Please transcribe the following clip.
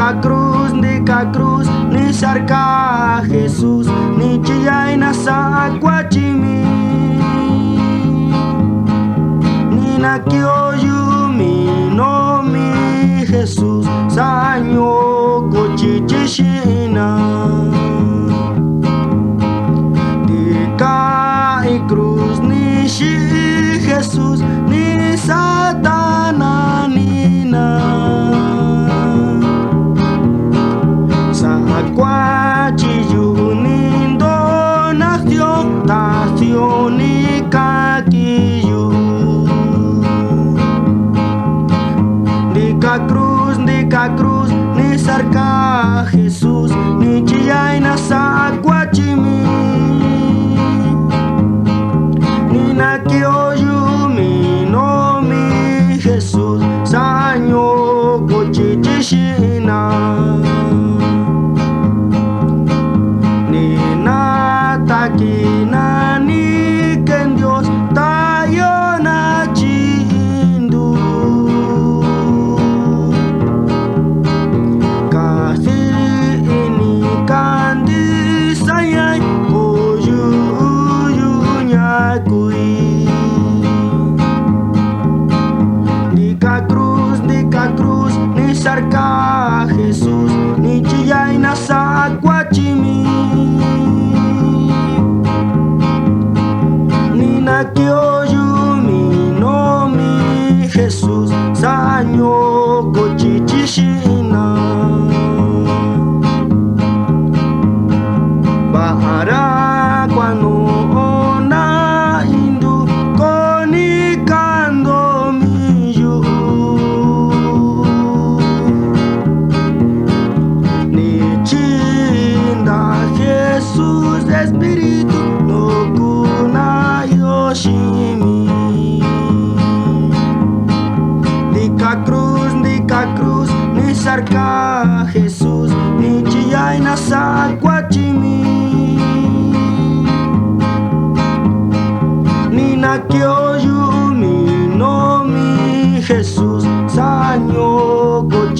Nika cruz, ni sarka Jesus, ni chiyay na sa akwachimi, ni nakioyumi no mi Jesus, sanyo kochichishina. Nika cruz ni shi Jesus, ni satana nina. Nika cruz, ni sarka Jesus, ni chiyay na sa akwachimi, ni nakioyumi no mi Jesus, sanyo kochichishina. Ni natakina ni ken Dios tayo na chindu. Kasi ini kandi sayay koyunya kui. Nika cruz, ni sarka Jesus, ni chiyay na sa akwachimi, ni nakioyumi no mi Jesus, sanyo kochichishina. Bahara kwano ona indu konikando miyu, ni chinda Jesus Espíritu no kuna yoshimi. Nika cruz, ni sarka Jesus, ni chiyay na sa akwachimi, ni nakioyumi no mi Jesus, sanyo kochichishina.